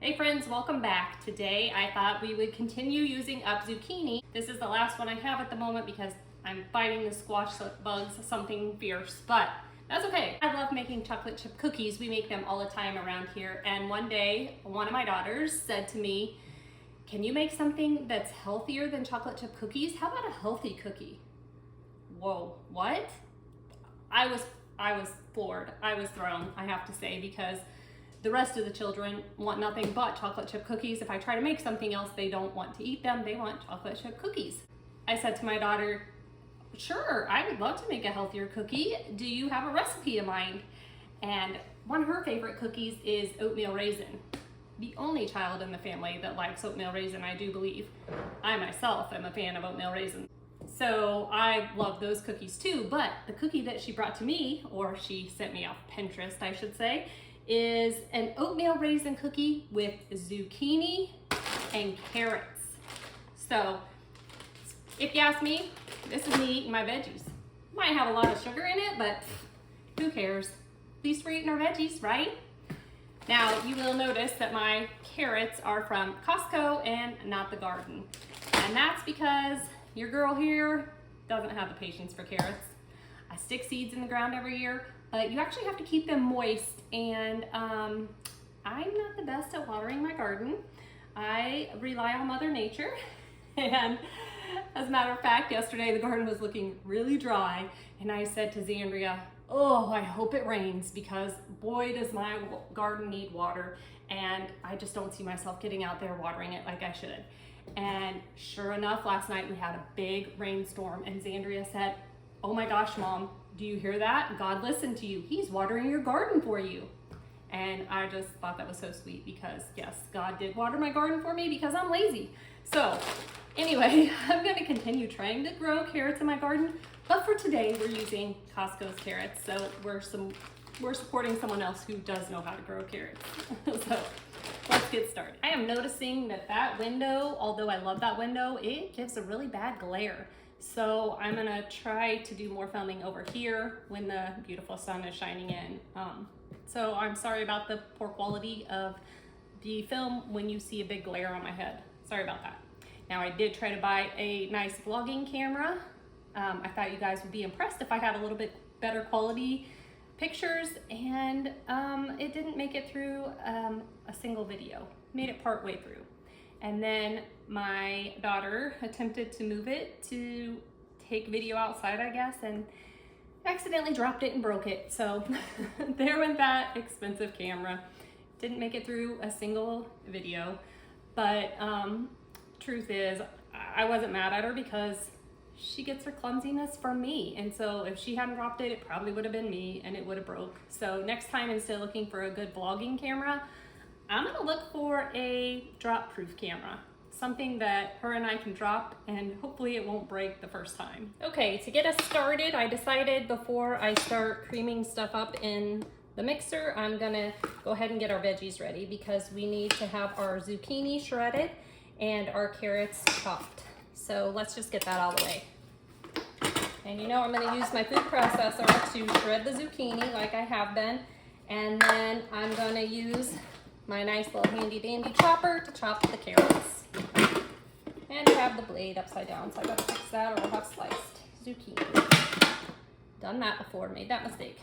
Hey friends, welcome back. Today I thought we would continue using up zucchini. This is the last one I have at the moment because I'm fighting the squash bugs, something fierce, but that's okay. I love making chocolate chip cookies. We make them all the time around here. And one day, one of my daughters said to me, can you make something that's healthier than chocolate chip cookies? How about a healthy cookie? Whoa, what? I was floored. I was thrown, I have to say, because the rest of the children want nothing but chocolate chip cookies. If I try to make something else, they don't want to eat them. They want chocolate chip cookies. I said to my daughter, sure, I would love to make a healthier cookie. Do you have a recipe in mind? And one of her favorite cookies is oatmeal raisin. The only child in the family that likes oatmeal raisin, I do believe. I myself am a fan of oatmeal raisin. So I love those cookies too, but the cookie that she brought to me, or she sent me off Pinterest, I should say, is an oatmeal raisin cookie with zucchini and carrots. So if you ask me, this is me eating my veggies. Might have a lot of sugar in it, but who cares? At least we're eating our veggies, right? Now you will notice that my carrots are from Costco and not the garden. And that's because your girl here doesn't have the patience for carrots. I stick seeds in the ground every year, but you actually have to keep them moist, and I'm not the best at watering my garden. I rely on Mother Nature, and as a matter of fact, yesterday the garden was looking really dry, and I said to Zandria, oh, I hope it rains, because boy does my garden need water, and I just don't see myself getting out there watering it like I should. And sure enough, last night we had a big rainstorm, and Zandria said, oh my gosh, Mom, do you hear that? God listened to you. He's watering your garden for you. And I just thought that was so sweet because yes, God did water my garden for me because I'm lazy. So anyway, I'm gonna continue trying to grow carrots in my garden, but for today we're using Costco's carrots. So we're supporting someone else who does know how to grow carrots. So let's get started. I am noticing that window, although I love that window, it gives a really bad glare. So I'm gonna try to do more filming over here when the beautiful sun is shining in. So I'm sorry about the poor quality of the film when you see a big glare on my head. Sorry about that. Now I did try to buy a nice vlogging camera. I thought you guys would be impressed if I had a little bit better quality pictures, and it didn't make it through a single video. Made it part way through. And then my daughter attempted to move it to take video outside, I guess, and accidentally dropped it and broke it. So there went that expensive camera. Didn't make it through a single video. But truth is, I wasn't mad at her because she gets her clumsiness from me. And so if she hadn't dropped it, it probably would have been me and it would have broke. So next time, instead of looking for a good vlogging camera, I'm gonna look for a drop-proof camera, something that her and I can drop and hopefully it won't break the first time. Okay, to get us started, I decided before I start creaming stuff up in the mixer, I'm gonna go ahead and get our veggies ready because we need to have our zucchini shredded and our carrots chopped. So let's just get that out of the way. And you know I'm gonna use my food processor to shred the zucchini like I have been, and then I'm gonna use my nice little handy dandy chopper to chop the carrots. And I have the blade upside down, so I gotta fix that or I'll have sliced zucchini. Done that before, made that mistake.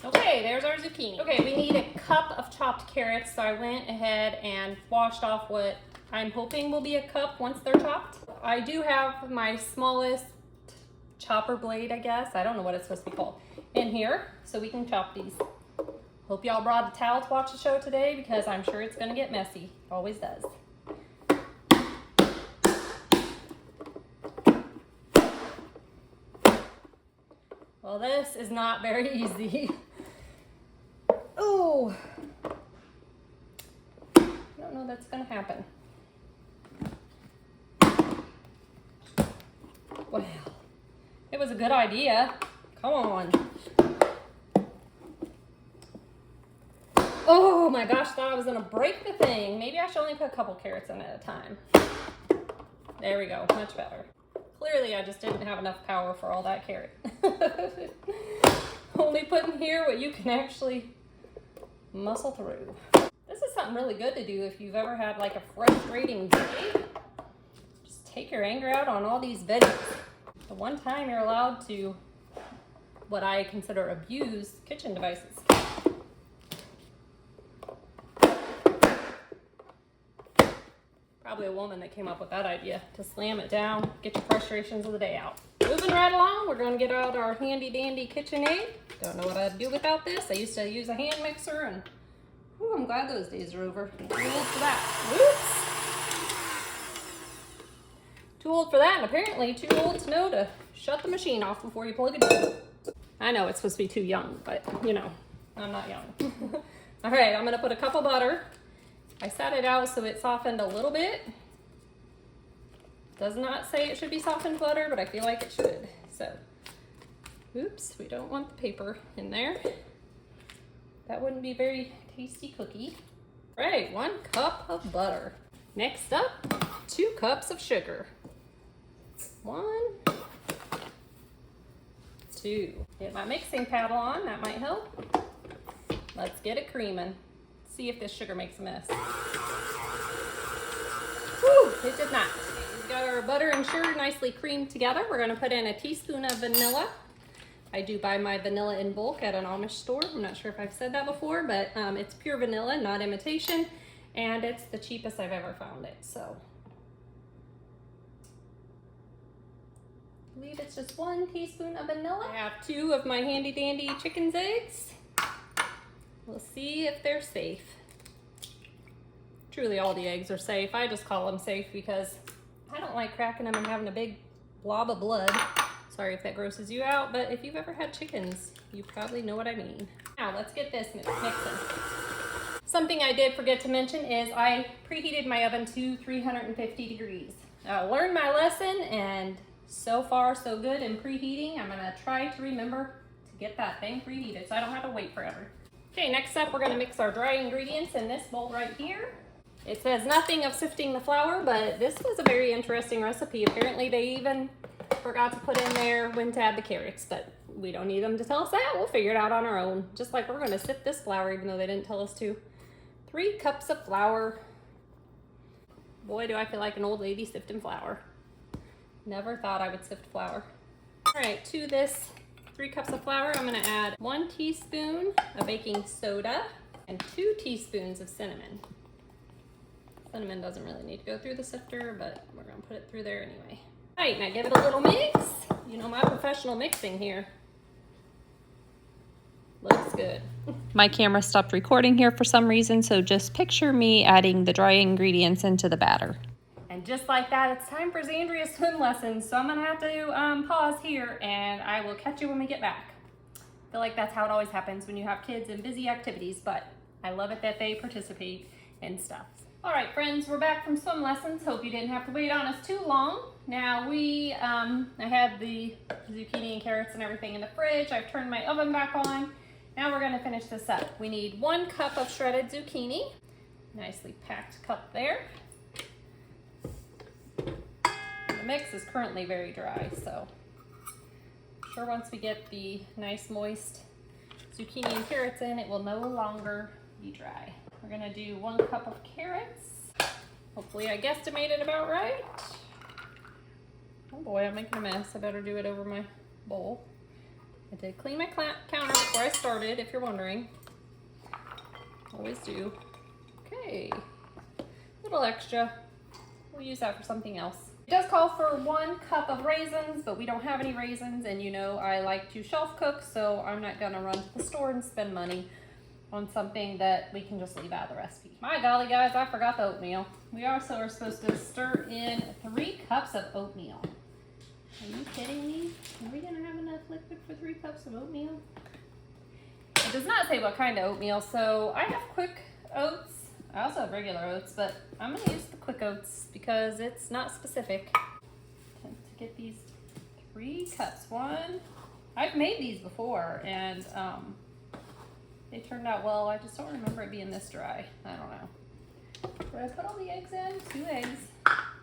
Okay, there's our zucchini. Okay, we need a cup of chopped carrots, so I went ahead and washed off what I'm hoping will be a cup once they're chopped. I do have my smallest chopper blade, I guess. I don't know what it's supposed to be called. In here, so we can chop these. Hope y'all brought a towel to watch the show today because I'm sure it's gonna get messy. Always does. Well, this is not very easy. Oh, I don't know that's gonna happen. Well, it was a good idea. Come on. Oh my gosh, thought I was gonna break the thing. Maybe I should only put a couple carrots in at a time. There we go, much better. Clearly I just didn't have enough power for all that carrot. Only put in here what you can actually muscle through. This is something really good to do if you've ever had like a frustrating day. Just take your anger out on all these veggies. The one time you're allowed to, what I consider abuse, kitchen devices. Probably a woman that came up with that idea, to slam it down, get your frustrations of the day out. Moving right along, we're going to get out our handy dandy KitchenAid. Don't know what I'd do without this. I used to use a hand mixer, and whew, I'm glad those days are over. Too old for that. Whoops. Too old for that, and apparently too old to know to shut the machine off before you plug it in. I know it's supposed to be too young, but you know, I'm not young. All right, I'm gonna put a cup of butter. I sat it out so it softened a little bit. Does not say it should be softened butter, but I feel like it should. So, oops, we don't want the paper in there. That wouldn't be a very tasty cookie. All right, 1 cup of butter. Next up, 2 cups of sugar. 1, 2. Get my mixing paddle on, that might help. Let's get it creaming. See if this sugar makes a mess. Whew, it did not. We've got our butter and sugar nicely creamed together. We're gonna put in a teaspoon of vanilla. I do buy my vanilla in bulk at an Amish store. I'm not sure if I've said that before, but it's pure vanilla, not imitation, and it's the cheapest I've ever found it, so. I believe it's just 1 teaspoon of vanilla. I have 2 of my handy dandy chicken's eggs. We'll see if they're safe. Truly all the eggs are safe. I just call them safe because I don't like cracking them and having a big blob of blood. Sorry if that grosses you out, but if you've ever had chickens, you probably know what I mean. Now let's get this mixing. Something I did forget to mention is I preheated my oven to 350 degrees. I learned my lesson, and so far so good in preheating. I'm gonna try to remember to get that thing preheated so I don't have to wait forever. Okay, next up we're gonna mix our dry ingredients in this bowl right here. It says nothing of sifting the flour, but this was a very interesting recipe. Apparently they even forgot to put in there when to add the carrots, but we don't need them to tell us that. We'll figure it out on our own. Just like we're gonna sift this flour even though they didn't tell us to. 3 cups of flour. Boy, do I feel like an old lady sifting flour. Never thought I would sift flour. All right, to this 3 cups of flour, I'm gonna add 1 teaspoon of baking soda and 2 teaspoons of cinnamon. Cinnamon doesn't really need to go through the sifter, but we're gonna put it through there anyway. All right, now give it a little mix. You know my professional mixing here. Looks good. My camera stopped recording here for some reason, so just picture me adding the dry ingredients into the batter. And just like that, it's time for Xandria's swim lessons, so I'm gonna have to pause here, and I will catch you when we get back. I feel like that's how it always happens when you have kids and busy activities, but I love it that they participate in stuff. All right, friends, we're back from swim lessons. Hope you didn't have to wait on us too long. Now I had the zucchini and carrots and everything in the fridge. I've turned my oven back on. Now we're gonna finish this up. We need 1 cup of shredded zucchini. Nicely packed cup there. The mix is currently very dry, so I'm sure once we get the nice moist zucchini and carrots in, it will no longer be dry. We're gonna do 1 cup of carrots. Hopefully I guesstimated about right. Oh boy, I'm making a mess. I better do it over my bowl. I did clean my counter before I started, if you're wondering. Always do. Okay, little extra. We'll use that for something else. It does call for 1 cup of raisins, but we don't have any raisins, and you know I like to shelf cook, so I'm not gonna run to the store and spend money on something that we can just leave out of the recipe. My golly guys, I forgot the oatmeal. We also are supposed to stir in 3 cups of oatmeal. Are you kidding me? Are we gonna have enough liquid for 3 cups of oatmeal? It does not say what kind of oatmeal, so I have quick oats. I also have regular oats, but I'm gonna use the quick oats because it's not specific. To get these 3 cups. I've made these before, and they turned out well. I just don't remember it being this dry. I don't know. Did I put all the eggs in? 2 eggs.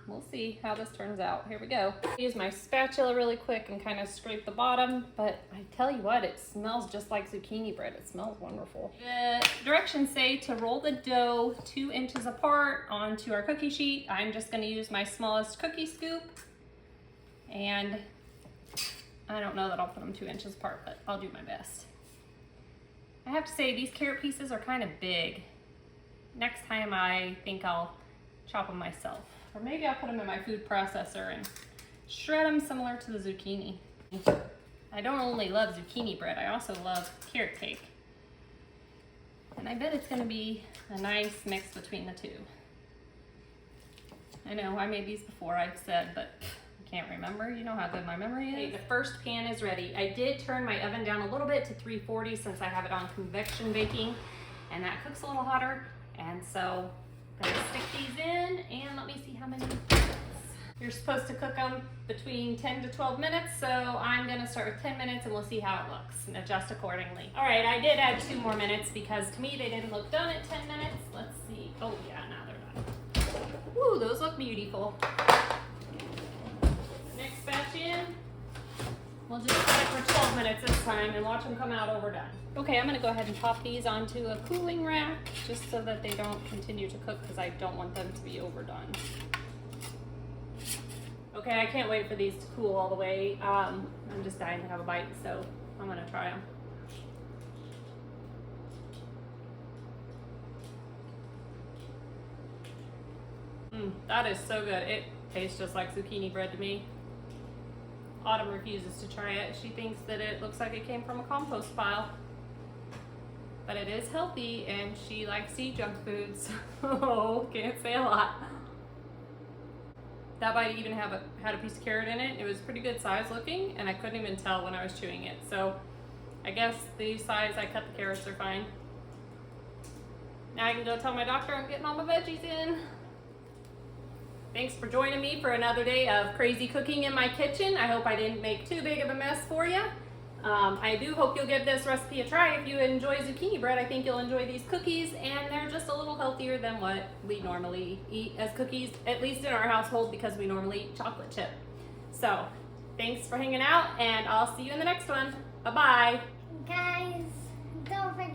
we'll see how this turns out. Here we go. Use my spatula really quick and kind of scrape the bottom, but I tell you what, it smells just like zucchini bread. It smells wonderful. The directions say to roll the dough 2 inches apart onto our cookie sheet. I'm just gonna use my smallest cookie scoop, and I don't know that I'll put them 2 inches apart, but I'll do my best. I have to say, these carrot pieces are kind of big. Next time I think I'll chop them myself. Or maybe I'll put them in my food processor and shred them similar to the zucchini. I don't only love zucchini bread, I also love carrot cake. And I bet it's gonna be a nice mix between the two. I know, I made these before, I've said, but I can't remember. You know how good my memory is. Okay, the first pan is ready. I did turn my oven down a little bit to 340 since I have it on convection baking, and that cooks a little hotter. And so I'm gonna stick these in, and let me see how many minutes. You're supposed to cook them between 10 to 12 minutes, so I'm gonna start with 10 minutes and we'll see how it looks and adjust accordingly. All right, I did add 2 more minutes because to me they didn't look done at 10 minutes. Let's see. Oh yeah, now they're done. Woo, those look beautiful. Next batch in. We'll just set it for 12 minutes this time and watch them come out overdone. Okay, I'm gonna go ahead and pop these onto a cooling rack just so that they don't continue to cook because I don't want them to be overdone. Okay, I can't wait for these to cool all the way. I'm just dying to have a bite, so I'm gonna try them. That is so good. It tastes just like zucchini bread to me. Autumn refuses to try it. She thinks that it looks like it came from a compost pile. But it is healthy and she likes to eat junk foods, so can't say a lot. That bite even had a piece of carrot in it. It was pretty good size looking, and I couldn't even tell when I was chewing it. So I guess the size I cut the carrots are fine. Now I can go tell my doctor I'm getting all my veggies in. Thanks for joining me for another day of crazy cooking in my kitchen. I hope I didn't make too big of a mess for you. I do hope you'll give this recipe a try. If you enjoy zucchini bread, I think you'll enjoy these cookies, and they're just a little healthier than what we normally eat as cookies, at least in our household, because we normally eat chocolate chip. So, thanks for hanging out, and I'll see you in the next one. Bye-bye. Guys, don't forget